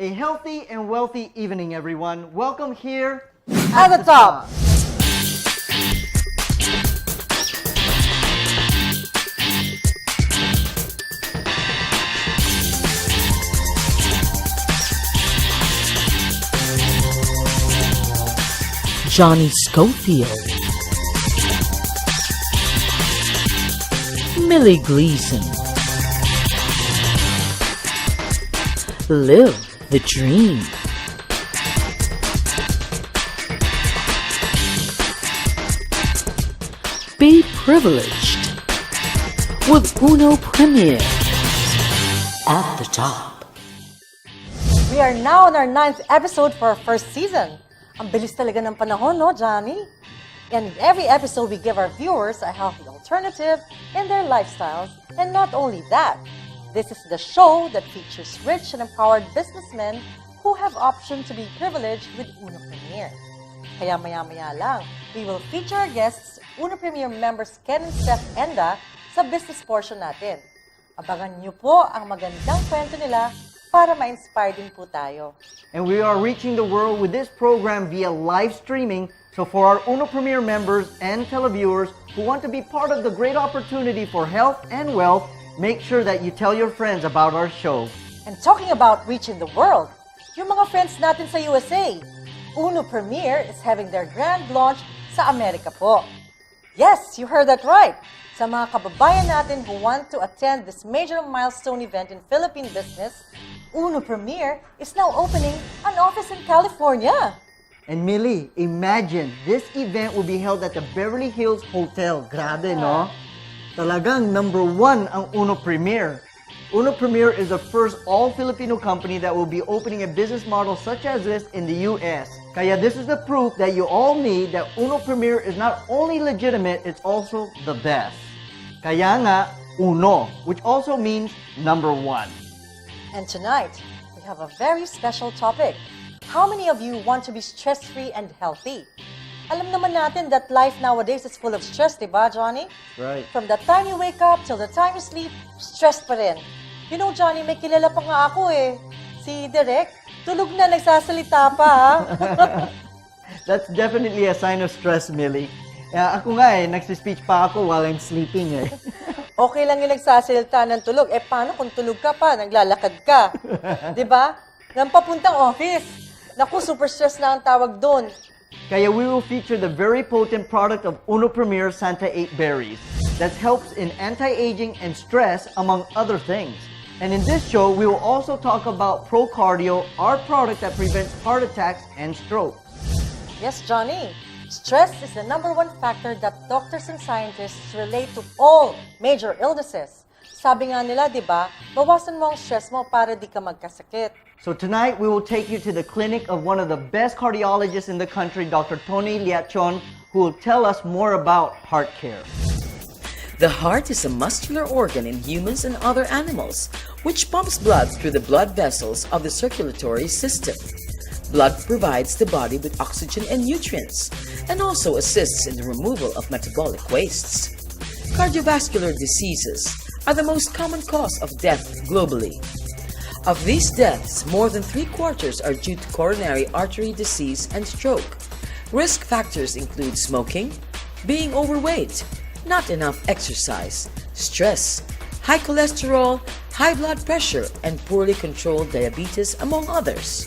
A healthy and wealthy evening, everyone. Welcome here At the top. Johnny Schofield, Millie Gleason, Live the Dream, Be Privileged with Uno Premier at the top. We are now on our 9th episode for our first season. Ang bilis talaga ng panahon, no, Johnny? And in every episode, we give our viewers a healthy alternative in their lifestyles. And not only that, this is the show that features rich and empowered businessmen who have option to be privileged with Uno Premier. Kaya maya-maya lang, we will feature our guests, Uno Premier members Ken and Steph Enda, sa business portion natin. Abangan niyo po ang magandang kwento nila para ma-inspire din po tayo. And we are reaching the world with this program via live streaming. So for our Uno Premier members and televiewers who want to be part of the great opportunity for health and wealth, make sure that you tell your friends about our show. And talking about reaching the world, yung mga friends natin sa USA, Uno Premier is having their grand launch sa Amerika po. Yes, you heard that right. Sa mga kababayan natin who want to attend this major milestone event in Philippine business, Uno Premier is now opening an office in California. And Millie, imagine, this event will be held at the Beverly Hills Hotel. Grabe, no? Talagang #1 ang Uno Premier. Uno Premier is the first all-Filipino company that will be opening a business model such as this in the US. Kaya this is the proof that you all need that Uno Premier is not only legitimate, it's also the best. Kaya nga, Uno, which also means #1. And tonight, we have a very special topic. How many of you want to be stress-free and healthy? Alam naman natin that life nowadays is full of stress, di ba, Johnny? Right. From the time you wake up till the time you sleep, stressed pa rin. You know, Johnny, may kilala pa nga ako eh. Si Derek, tulog na nagsasalita pa, ha? That's definitely a sign of stress, Millie. Ako nga nagsispeech pa ako while I'm sleeping eh. Okay lang yung nagsasalita ng tulog. Eh, paano kung tulog ka pa, naglalakad ka? Di ba? Nang papuntang office. Naku, super stress na ang tawag doon. Kaya we will feature the very potent product of Uno Premier Santa 8 Berries that helps in anti-aging and stress, among other things. And in this show, we will also talk about Pro Cardio, our product that prevents heart attacks and strokes. Yes, Johnny. Stress is the #1 factor that doctors and scientists relate to all major illnesses. Sabi nga nila, di ba, bawasan mo ang stress mo para di ka magkasakit. So tonight, we will take you to the clinic of one of the best cardiologists in the country, Dr. Tony Liachon, who will tell us more about heart care. The heart is a muscular organ in humans and other animals, which pumps blood through the blood vessels of the circulatory system. Blood provides the body with oxygen and nutrients, and also assists in the removal of metabolic wastes. Cardiovascular diseases are the most common cause of death globally. Of these deaths, more than 3/4 are due to coronary artery disease and stroke. Risk factors include smoking, being overweight, not enough exercise, stress, high cholesterol, high blood pressure, and poorly controlled diabetes, among others.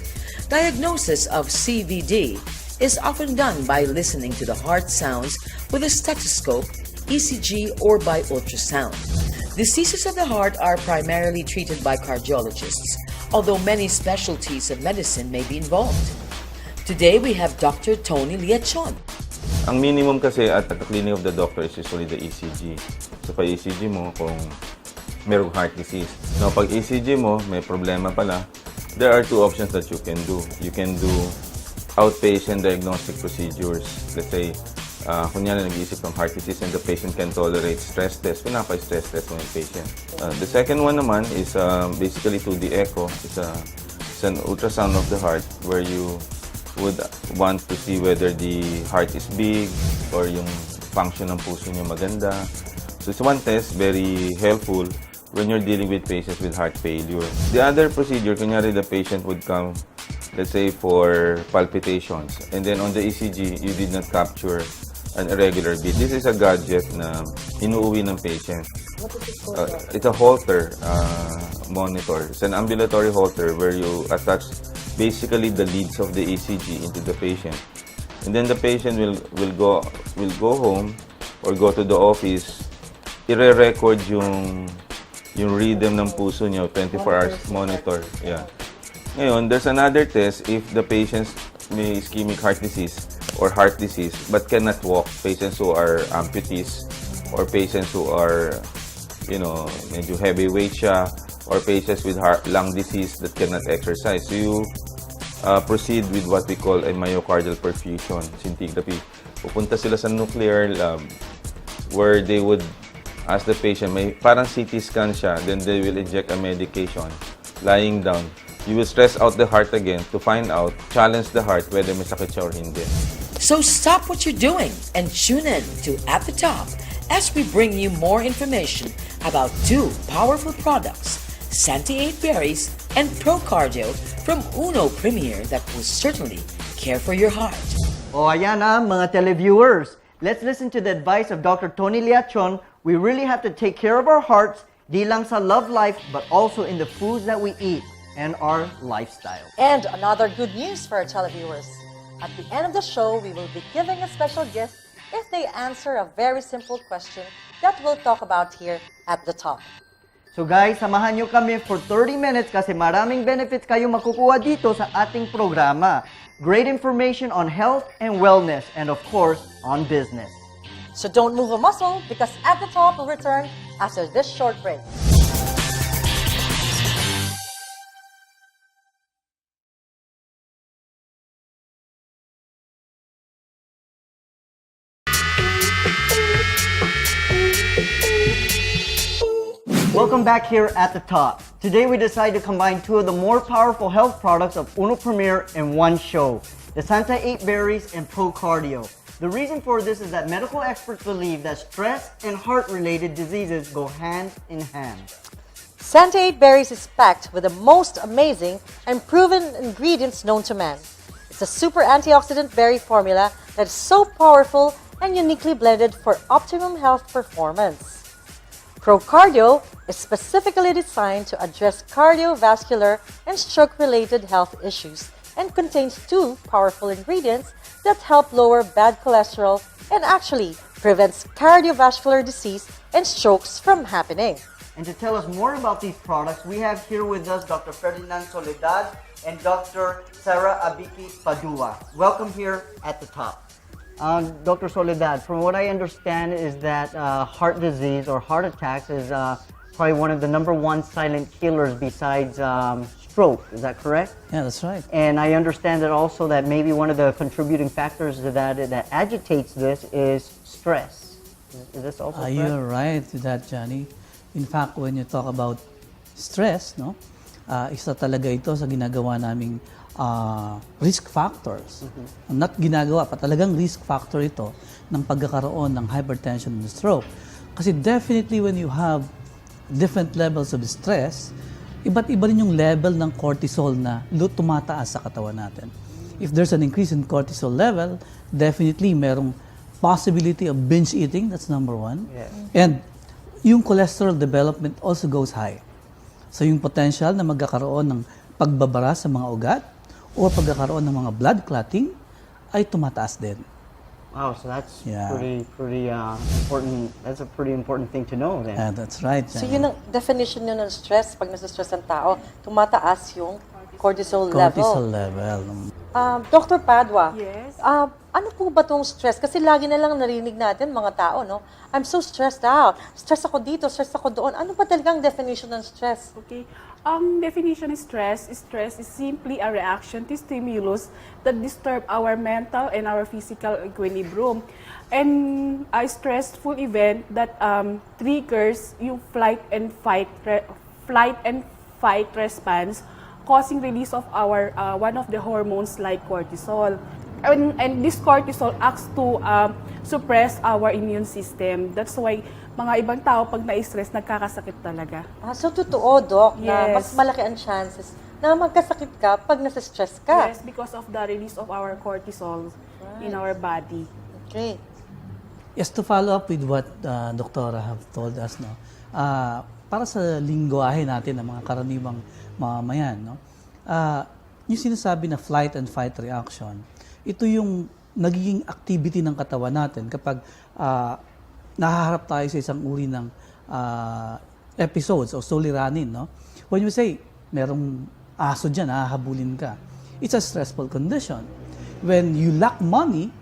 Diagnosis of CVD is often done by listening to the heart sounds with a stethoscope, ECG, or by ultrasound. Diseases of the heart are primarily treated by cardiologists, although many specialties of medicine may be involved. Today, we have Dr. Tony Liachon. Ang minimum kasi at the clinic of the doctor is usually the ECG. So, pag ECG mo, kung mayroong heart disease. Now, pag ECG mo, may problema pala, there are two options that you can do. You can do outpatient diagnostic procedures. Let's say, kunyari nag-iisip ng heart disease and the patient can tolerate stress test, pinapa-stress test mo yung patient. The second one naman is basically 2D echo. It's an ultrasound of the heart where you would want to see whether the heart is big or yung function ng puso niya maganda. So it's one test, very helpful when you're dealing with patients with heart failure. The other procedure, kunyari the patient would come, let's say, for palpitations, and then on the ECG, you did not capture an irregular beat. This is a gadget na inuuwi ng patient. It's a Holter monitor. It's an ambulatory Holter where you attach basically the leads of the ECG into the patient. And then the patient will go home or go to the office, ire-record yung rhythm ng puso niya, 24 hours monitor. Yeah. Ngayon, there's another test if the patients may ischemic heart disease or heart disease but cannot walk, patients who are amputees or patients who are, medyo heavyweight siya, or patients with lung disease that cannot exercise. So you proceed with what we call a myocardial perfusion scintigraphy. Pupunta sila sa nuclear lab where they would ask the patient, may parang CT scan siya, then they will inject a medication lying down. You will stress out the heart again to find out, challenge the heart whether may sakit siya or hindi. So stop what you're doing and tune in to At the Top as we bring you more information about two powerful products, Santi 8 Berries and ProCardio from Uno Premier that will certainly care for your heart. O ayan mga televiewers. Let's listen to the advice of Dr. Tony Liachon. We really have to take care of our hearts, di lang sa love life, but also in the foods that we eat and our lifestyle. And another good news for our televiewers. At the end of the show, we will be giving a special gift if they answer a very simple question that we'll talk about here at the top. So guys, samahan nyo kami for 30 minutes kasi maraming benefits kayo makukuha dito sa ating programa. Great information on health and wellness and of course, on business. So don't move a muscle because At the Top will return after this short break. Welcome back here at the top. Today we decided to combine two of the more powerful health products of Uno Premier in one show, the Santa 8 Berries and ProCardio. The reason for this is that medical experts believe that stress and heart-related diseases go hand in hand. Santa 8 Berries is packed with the most amazing and proven ingredients known to man. It's a super antioxidant berry formula that is so powerful and uniquely blended for optimum health performance. ProCardio is specifically designed to address cardiovascular and stroke-related health issues and contains two powerful ingredients that help lower bad cholesterol and actually prevents cardiovascular disease and strokes from happening. And to tell us more about these products, we have here with us Dr. Ferdinand Soledad and Dr. Sarah Abiki Padua. Welcome here at the top. Dr. Soledad, from what I understand is that heart disease or heart attacks is probably one of the #1 silent killers besides stroke. Is that correct? Yeah, that's right. And I understand that also that maybe one of the contributing factors to that agitates this is stress. Is this also correct? You're right with that, Johnny. In fact, when you talk about stress, isa talaga ito sa ginagawa naming risk factors. Not ginagawa pa, talagang risk factor ito ng pagkakaroon ng hypertension and stroke. Kasi definitely when you have different levels of stress, iba't iba rin yung level ng cortisol na tumataas sa katawan natin. If there's an increase in cortisol level, definitely merong possibility of binge eating, that's number one. Yes. And yung cholesterol development also goes high. So yung potential na magkakaroon ng pagbabara sa mga ugat o pagkakaroon ng mga blood clotting ay tumataas din. Wow, so that's Yeah. pretty important. That's a pretty important thing to know then. That's right. So yun ang definition nyo ng stress. Pag nasa-stress ang tao, tumataas yung cortisol level. Cortisol level. Dr. Padua, Yes. ano po ba tong stress? Kasi lagi na lang narinig natin mga tao, no? I'm so stressed out. Stress ako dito, stress ako doon. Ano ba talagang definition ng stress? Okay. Ang definition of stress is simply a reaction to stimulus that disturb our mental and our physical equilibrium. And a stressful event that triggers yung flight and fight response, causing release of our one of the hormones like cortisol. And this cortisol acts to suppress our immune system. That's why mga ibang tao pag na-stress, nagkakasakit talaga. So, totoo, Doc, na Yes. mas malaki ang chances na magkasakit ka pag nasa-stress ka. Yes, because of the release of our cortisol in our body. Okay. Yes, to follow up with what Doktora have told us, no, para sa lingwahe natin ng mga karaniwang mamamayan, no, yung sinasabi na flight and fight reaction, ito yung nagiging activity ng katawan natin kapag nahaharap tayo sa isang uri ng episodes o suliranin. No? When you say, merong aso dyan, hahabulin ka, it's a stressful condition. When you lack money,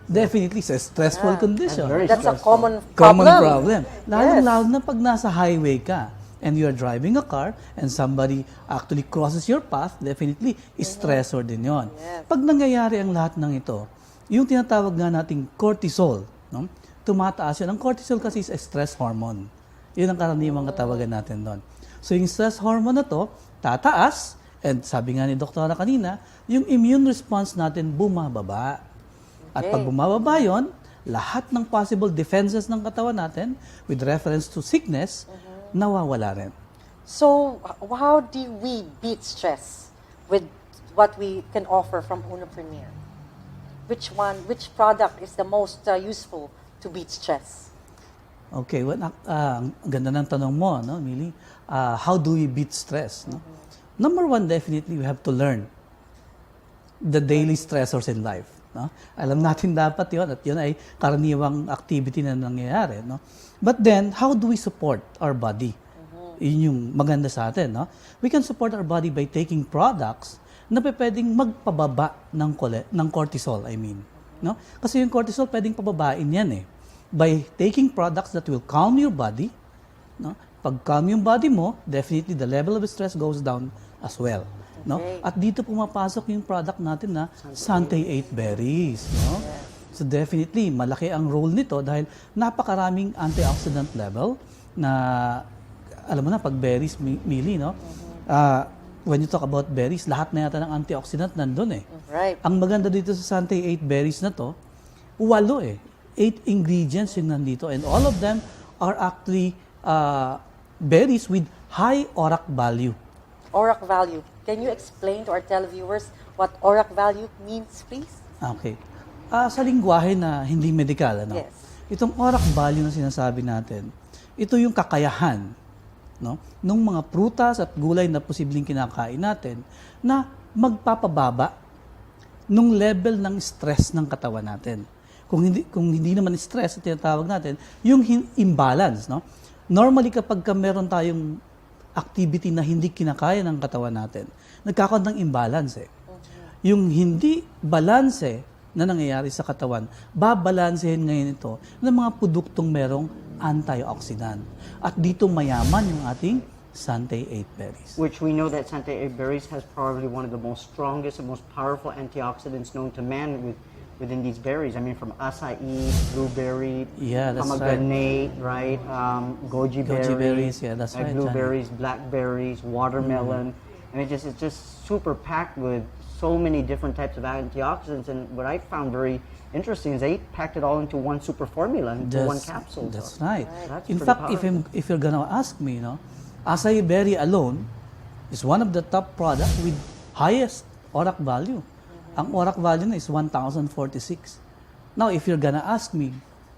definitely it's a stressful condition. That's a common problem. Common problem. Yes. Lalo na pag nasa highway ka and you're driving a car and somebody actually crosses your path, definitely stressor din yon. Yes. Pag nangyayari ang lahat ng ito, yung tinatawag nga nating cortisol, no? Tumataas yun. Ang cortisol kasi is a stress hormone. Yun ang karaniwang katawagan natin doon. So yung stress hormone na to, tataas, and sabi nga ni Doktora kanina, yung immune response natin bumababa. At pag bumababa yun, lahat ng possible defenses ng katawan natin with reference to sickness, nawawala rin. So, how do we beat stress with what we can offer from Uno Premier? Which product is the most useful to beat stress? Okay, well, ang ganda ng tanong mo, no, Millie? How do we beat stress? No? Number one, definitely, we have to learn the daily stressors in life. No? Alam natin dapat yun, at yun ay karaniwang activity na nangyayari. No? But then, how do we support our body? Yun yung maganda sa atin. No? We can support our body by taking products na pwedeng magpababa ng cortisol, I mean. No? Kasi yung cortisol pwedeng pababain yan eh. By taking products that will calm your body, no? Pag calm yung body mo, definitely the level of stress goes down as well. No? At dito pumapasok yung product natin na Sante 8 berries. No? So definitely, malaki ang role nito dahil napakaraming antioxidant level na, alam mo na, pag berries, Mili, no? When you talk about berries, lahat na yata ng antioxidant nandun eh. Right. Ang maganda dito sa Sante 8 berries na to, 8 eh. 8 ingredients yung nandito and all of them are actually berries with high ORAC value. ORAC value. Can you explain to our televiewers what ORAC value means, please? Okay. Sa lingwahe na hindi medikal, ano? Yes. Itong ORAC value na sinasabi natin, ito yung kakayahan, no, nung mga prutas at gulay na posibleng kinakain natin na magpapababa nung level ng stress ng katawan natin. Kung hindi naman stress at tinatawag natin, yung imbalance, no? Normally kapag meron tayong activity na hindi kinakaya ng katawan natin, nagkakaroon ng imbalance eh. Yung hindi balance na nangyayari sa katawan, babalansehin ngayon ito ng mga produktong merong antioxidant. At dito mayaman yung ating Sante 8 berries. Which we know that Sante 8 berries has probably one of the most strongest and most powerful antioxidants known to man within these berries. I mean, from acai, blueberry, Yeah, that's pomegranate, right? Goji berries, yeah, that's right, Blueberries, blackberries, watermelon. I mean, it's just super packed with so many different types of antioxidants. And what I found very interesting is they packed it all into one super formula, into one capsule. That's right. That's In pretty fact, powerful. if you're gonna ask me, no, acai berry alone is one of the top product with highest ORAC value. Ang ORAC value na is 1,046. Now, if you're gonna ask me,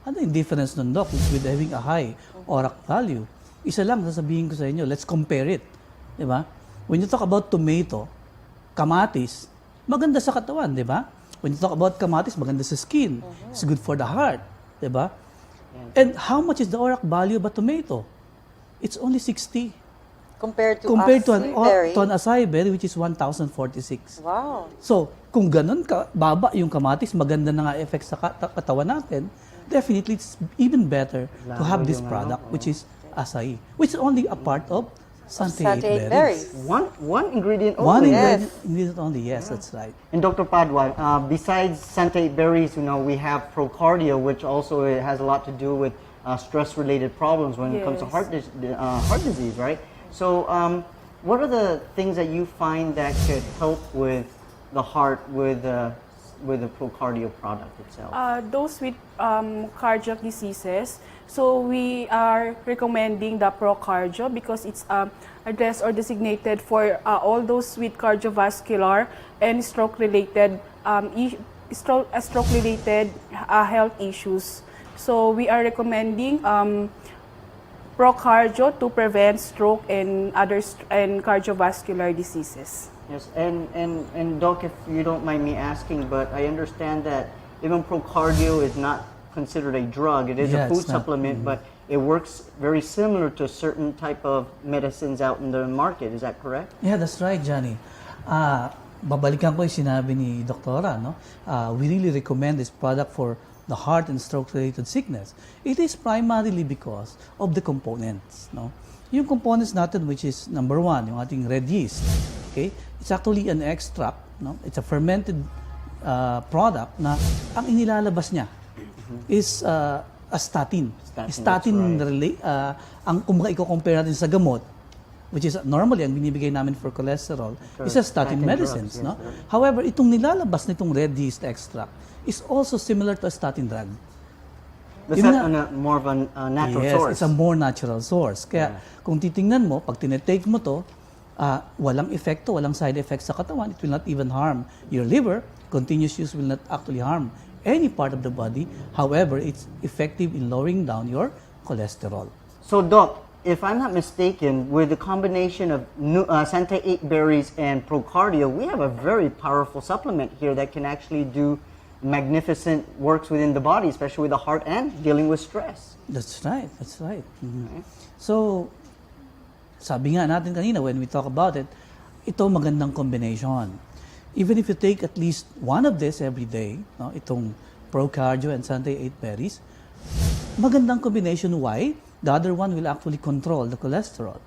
ano yung difference nun, Doc, with having a high ORAC value? Isa lang, sasabihin ko sa inyo, let's compare it. Di ba? When you talk about tomato, kamatis, maganda sa katawan, di ba? When you talk about kamatis, maganda sa skin. It's good for the heart. Di ba? And how much is the ORAC value of a tomato? It's only 60. Compared to an acai berry, which is 1,046. Wow. So, kung ganun baba yung kamatis, maganda na nga effect sa katawan natin, definitely it's even better to have this product, which is acai, which is only a part of Sante 8 berries. One ingredient One only. ingredient only, yes, that's right. And Dr. Padua, besides Sante berries, we have Procardia, which also has a lot to do with stress-related problems when it comes to heart disease, right? So, what are the things that you find that could help with the heart, with with the Procardio product itself? Those with cardiac diseases, so we are recommending the Procardio because it's addressed or designated for all those with cardiovascular and stroke-related health issues. So we are recommending Procardio to prevent stroke and and cardiovascular diseases. Yes, and Doc, if you don't mind me asking, but I understand that even Procardio is not considered a drug. It is Yeah, a food it's not. supplement, but it works very similar to certain type of medicines out in the market. Is that correct? Yeah, that's right, Johnny. Babalikan ko yung sinabi ni Doktora, no? We really recommend this product for the heart and stroke-related sickness. It is primarily because of the components, no? Yung components natin, which is number one, yung ating red yeast, okay? It's actually an extract, no? It's a fermented product na ang inilalabas niya is a statin. Statin, that's right. Ang kumbaga i-compare natin sa gamot, which is normally ang binibigay namin for cholesterol, is a statin medicines, drugs, no? yes, sir. However, itong nilalabas nitong red yeast extract is also similar to a statin drug. Is Yun that nga. more of a natural Yes, source? it's a more natural source. Kaya kung titingnan mo, pag tinetake mo to, walang epekto, walang side effects sa katawan. It will not even harm your liver. Continuous use will not actually harm any part of the body. However, it's effective in lowering down your cholesterol. So, Doc, if I'm not mistaken, with the combination of Santa 8 berries and Procardio, we have a very powerful supplement here that can actually do magnificent works within the body, especially with the heart and dealing with stress. That's right, that's right. So, sabi nga natin kanina when we talk about it, ito magandang combination. Even if you take at least one of this every day, no, itong Procardio and Santa 8 berries, magandang combination. Why? The other one will actually control the cholesterol.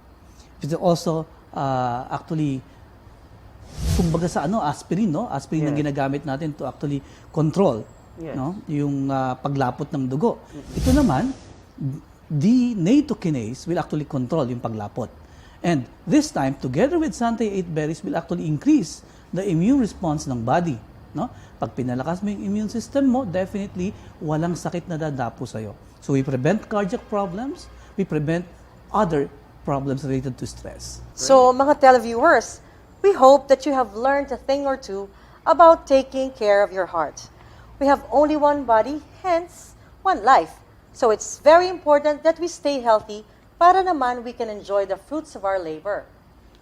It will also actually, kumbaga sa aspirin, no? Aspirin ang Yes. ginagamit natin to actually control, Yes. no? Yung paglapot ng dugo. Ito naman, the nattokinase will actually control yung paglapot. And this time, together with Santa 8 berries, will actually increase the immune response ng body, no? Pag pinalakas mo yung immune system mo, definitely walang sakit na dadapo sa'yo. So we prevent cardiac problems, we prevent other problems related to stress. So, mga televiewers, we hope that you have learned a thing or two about taking care of your heart. We have only one body, hence, one life. So it's very important that we stay healthy para naman we can enjoy the fruits of our labor.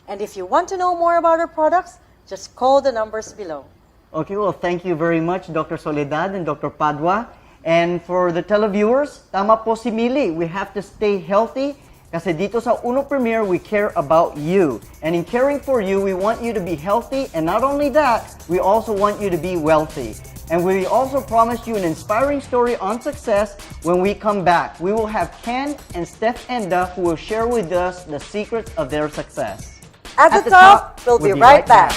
And if you want to know more about our products, just call the numbers below. Okay, well, thank you very much, Dr. Soledad and Dr. Padua. And for the televiewers, tama po si Mili. We have to stay healthy kasi dito sa Uno Premier, we care about you. And in caring for you, we want you to be healthy. And not only that, we also want you to be wealthy. And we also promised you an inspiring story on success when we come back. We will have Ken and Steph Enda who will share with us the secrets of their success. At the top, we'll be right back.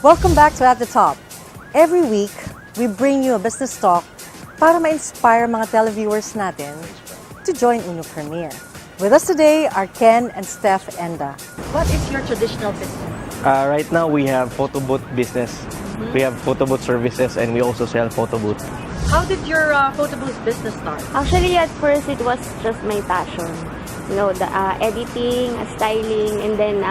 Welcome back to At the Top. Every week, we bring you a business talk para ma-inspire mga televiewers natin to join Uno Premier. With us today are Ken and Steph Enda. What is your traditional business? Right now, we have photo booth business. We have photo booth services, and we also sell photo booth. How did your photo booth business start? Actually, at first, it was just my passion. You know, the editing, styling, and then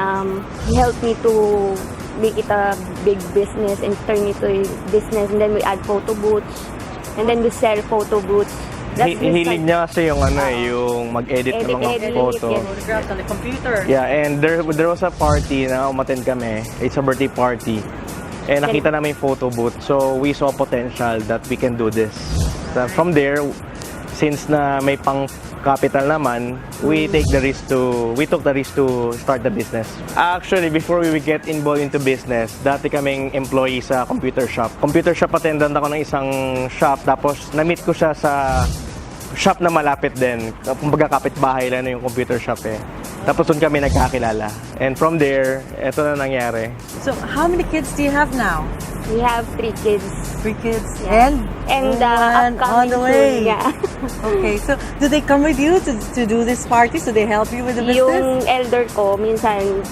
he helped me to make it a big business and turn it to a business. And then we add photo booths, and then we sell photo booths. Hilig niya kasi yung yung mag-edit ng mga Edit, photo. yes. Photographs on the computer. Yeah, and there was a party na umattend kami. It's a birthday party. And nakita namin yung photo booth. So we saw potential that we can do this. So, from there, since na may pang capital naman, we took the risk to start the business. Actually, before we get involved into business, dati kaming employee sa computer shop. Computer shop attendant ako ng isang shop, tapos na-meet ko siya sa shop na malapit din. Kumbaga kapitbahay lang yung computer shop eh. Tapos doon kami nagkakilala. And from there, eto na nangyari. So, how many kids do you have now? We have 3 kids. 3 kids. Yeah. And? And one upcoming on the way. soon, yeah. Okay, so do they come with you to do this party? So they help you with the business? Yung elder ko, minsan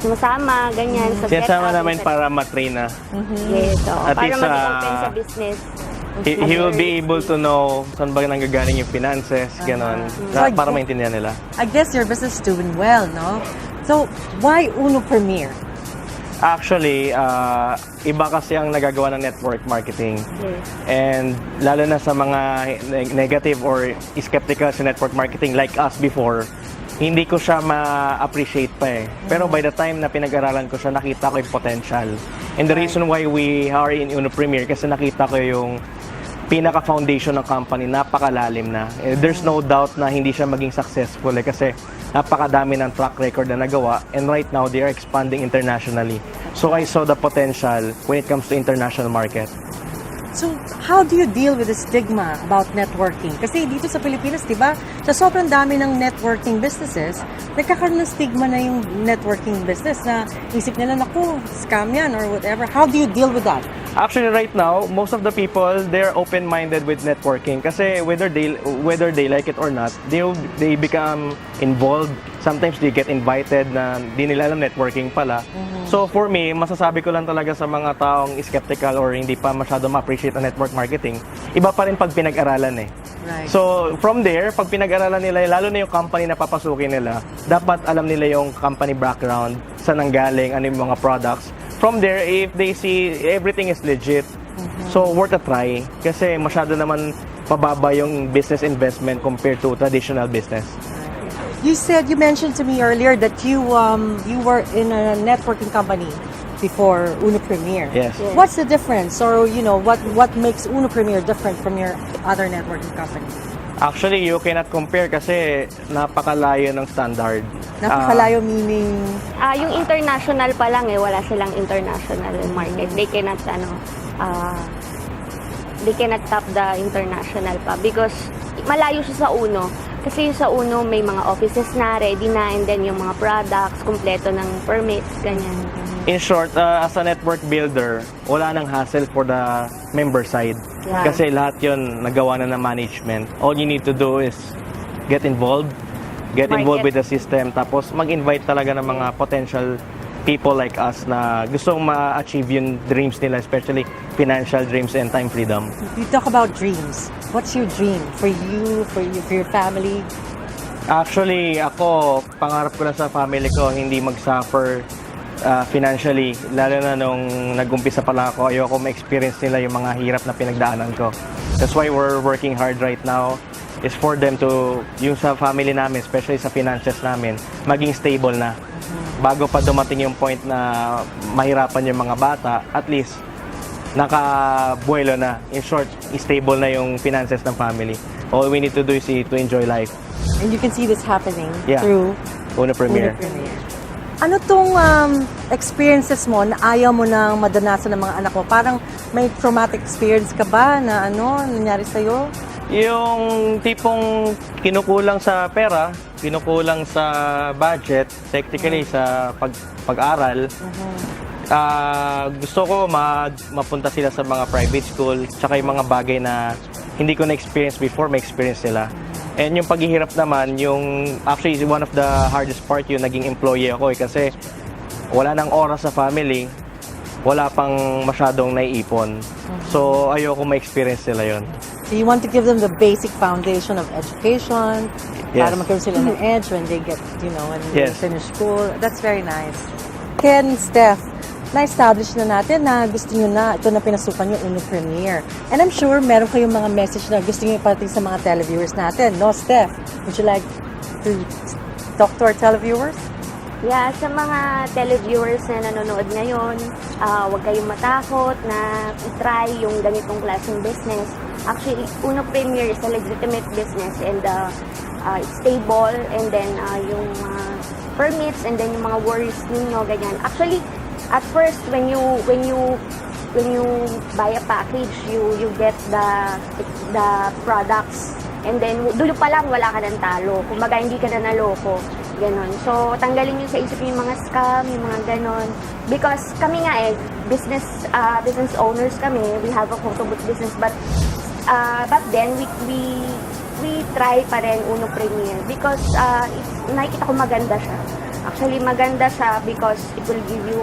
sumasama, ganyan, sa Sinasama setup, namin sa- para matrain na. Yes, At para least, maging open sa business. He will be able to know saan ba nanggagaling yung finances, ganon. So, Para maintindihan nila. I guess your business is doing well, no? So why Uno Premier? Actually, iba kasi ang nagagawa ng network marketing. Yes. And lalo na sa mga negative or skeptical sa network marketing like us before, hindi ko siya ma-appreciate pa eh. Pero by the time na pinag-aralan ko siya, nakita ko yung potential. And the reason why we are in Uno Premier, kasi nakita ko yung pinaka-foundation ng company, napakalalim na. There's no doubt na hindi siya maging successful eh, kasi napakadami ng track record na nagawa, and right now they are expanding internationally. So I saw the potential when it comes to international market. So, how do you deal with the stigma about networking? Kasi dito sa Pilipinas, di ba, sa sobrang dami ng networking businesses, nagkakaroon ng stigma na yung networking business na isip nila, naku, scam yan or whatever. How do you deal with that? Actually, right now, most of the people, they're open-minded with networking kasi whether they like it or not, they become involved. Sometimes they get invited na di nila alam networking pala. So for me, masasabi ko lang talaga sa mga taong skeptical or hindi pa masyado ma-appreciate ang network marketing, iba pa rin pag pinag-aralan eh. Right. So from there, pag pinag-aralan nila, lalo na yung company na papasukin nila, dapat alam nila yung company background, saan nanggaling, ano yung mga products. From there, if they see everything is legit, so worth a try. Kasi masyado naman pababa yung business investment compared to traditional business. You mentioned to me earlier that you were in a networking company before Uno Premier. Yes. What's the difference, or what makes Uno Premier different from your other networking company? Actually, you cannot compare kasi napakalayo ng standard. Napakalayo meaning Yung international pa lang wala silang international market. They cannot tap the international pa because malayo siya sa Uno. Kasi yung sa Uno may mga offices na ready na, and then yung mga products, kumpleto ng permits, ganyan. In short, as a network builder, wala nang hassle for the member side. Yeah. Kasi lahat yun nagawa na ng management. All you need to do is get involved with the system, tapos mag-invite talaga ng mga potential people like us na gustong ma-achieve yung dreams nila, especially financial dreams and time freedom. you talk about dreams. What's your dream for you, for your family? Actually, ako, pangarap ko lang sa family ko, hindi mag-suffer financially. Lalo na nung nag-umpisa pa lang ako, ayoko ma-experience nila yung mga hirap na pinagdaanan ko. That's why we're working hard right now, is for them to, yung sa family namin, especially sa finances namin, maging stable na. Bago pa dumating yung point na mahirapan yung mga bata, at least, nakabuelo na. In short, stable na yung finances ng family. All we need to do is to enjoy life. And you can see this happening Yeah. through Uno Premier. Uno Premier. Ano tong experiences mo na ayaw mo nang madanasan ng mga anak mo? Parang may traumatic experience ka ba na nangyari sa'yo? Yung tipong kinukulang sa pera, kinukulang sa budget, technically sa pag-aral, gusto ko mapunta sila sa mga private school, tsaka yung mga bagay na hindi ko na-experience before, ma-experience nila. And yung paghihirap naman, actually one of the hardest part yung naging employee ako kasi wala nang oras sa family, wala pang masyadong naiipon. So ayoko ma-experience nila yon. So you want to give them the basic foundation of education, Yes. para magkaroon sila ng edge when they get, when they Yes. finish school. That's very nice. Ken, Steph, na-establish na natin na gusto nyo na, ito na pinasukan yung Uno Premier. And I'm sure meron kayong mga message na gusto nyo iparating sa mga televiewers natin. No, Steph? Would you like to talk to our televiewers? Yeah, sa mga televiewers na nanonood ngayon, huwag kayong matakot na i-try yung ganitong klaseng business. Actually, Uno Premier is a legitimate business, and it's stable, and then yung permits, and then yung mga worries ninyo, ganyan. Actually, at first, when you buy a package, you get the products, and then doon pa lang wala ka ng talo. Kumbaga, hindi ka na naloko. ganon. So, tanggalin nyo sa isip nyo yung mga scam, yung mga ganon. Because kami nga business owners kami, we have a photo booth business, but back then, we try pa rin Uno Premier because nakikita ko maganda siya. Actually, maganda siya because it will give you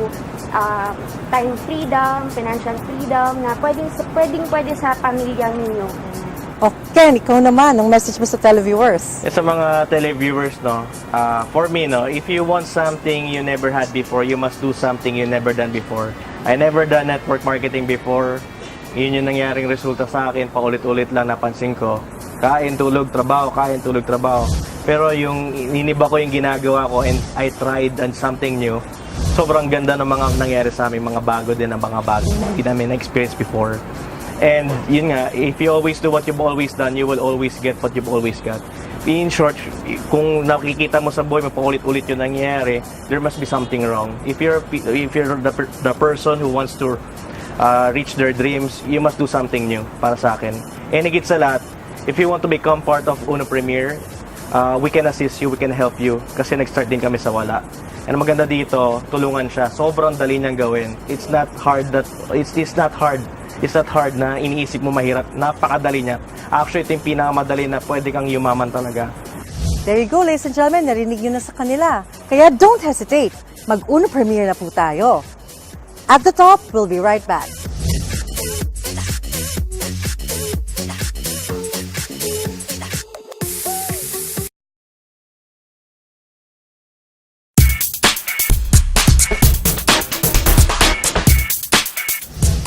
time freedom, financial freedom na pwede sa pamilya ninyo. Okay, ikaw naman, ang message mo sa televiewers. Sa mga televiewers, no, for me, no, if you want something you never had before, you must do something you never done before. I never done network marketing before. Yun yung nangyaring resulta sa akin, paulit-ulit lang napansin ko. Kain, tulog, trabaho, kain, tulog, trabaho. Pero yung iniba ko yung ginagawa ko and I tried on something new, sobrang ganda ng mga nangyari sa amin, mga bago din ang mga bago hindi namin na-experience before. And yun nga, if you always do what you've always done, you will always get what you've always got. In short, kung nakikita mo sa buhay mo paulit-ulit yung nangyayari, there must be something wrong. If you're the person who wants to reach their dreams, you must do something new para sa akin. And higit sa lahat, if you want to become part of Uno Premier, we can assist you, we can help you kasi nag-start din kami sa wala. And maganda dito, tulungan siya. Sobrang dali niyang gawin. It's not hard na iniisip mo mahirap. Napakadali niya. Actually, ito yung pinakamadali na pwede kang yumaman talaga. There you go, ladies and gentlemen, narinig nyo na sa kanila. Kaya don't hesitate. Mag-Uno Premier na po tayo. At the top, we'll be right back.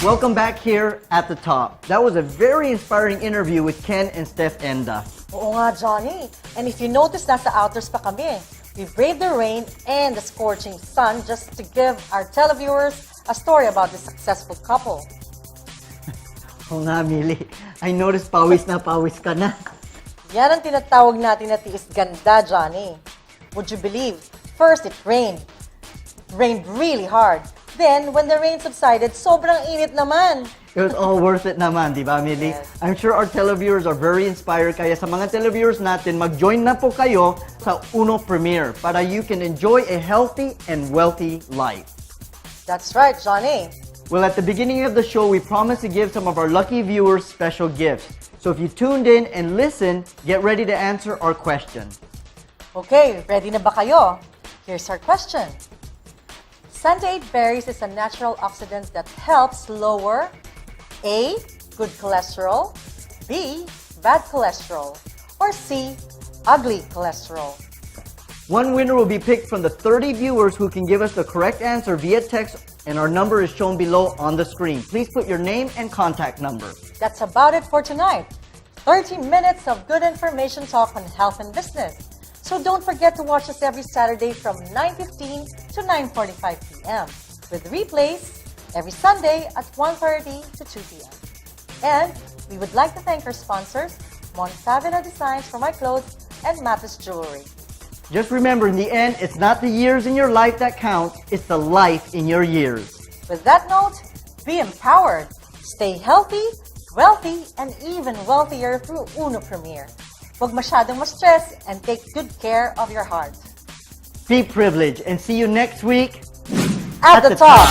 Welcome back here at the top. That was a very inspiring interview with Ken and Steph Enda. Oo nga, Johnny. And if you notice, nasa outdoors pa kami. We braved the rain and the scorching sun just to give our televiewers a story about this successful couple. Oo nga, Mili. I noticed pawis na pawis ka na. Yan ang tinatawag natin na tiis ganda, Johnny. Would you believe? First, it rained. Rained really hard. Then, when the rain subsided, sobrang init naman. It was all worth it naman, di ba, Mili? Yes. I'm sure our televiewers are very inspired. Kaya sa mga televiewers natin, mag-join na po kayo sa Uno Premier para you can enjoy a healthy and wealthy life. That's right, Johnny. Well, at the beginning of the show, we promised to give some of our lucky viewers special gifts. So if you tuned in and listened, get ready to answer our question. Okay, ready na ba kayo? Here's our question. Sunday berries is a natural oxidant that helps lower A. Good cholesterol, B. Bad cholesterol, or C. Ugly cholesterol. One winner will be picked from the 30 viewers who can give us the correct answer via text, and our number is shown below on the screen. Please put your name and contact number. That's about it for tonight. 30 minutes of good information talk on health and business. So don't forget to watch us every Saturday from 9:15 to 9:45 p.m. with replays every Sunday at 1:30 to 2 p.m. And we would like to thank our sponsors, Montavida Designs for My Clothes and Mathis Jewelry. Just remember, in the end, it's not the years in your life that count, it's the life in your years. With that note, be empowered, stay healthy, wealthy, and even wealthier through Uno Premier. Huwag masyadong ma-stress and take good care of your heart. Be privileged and see you next week At the top.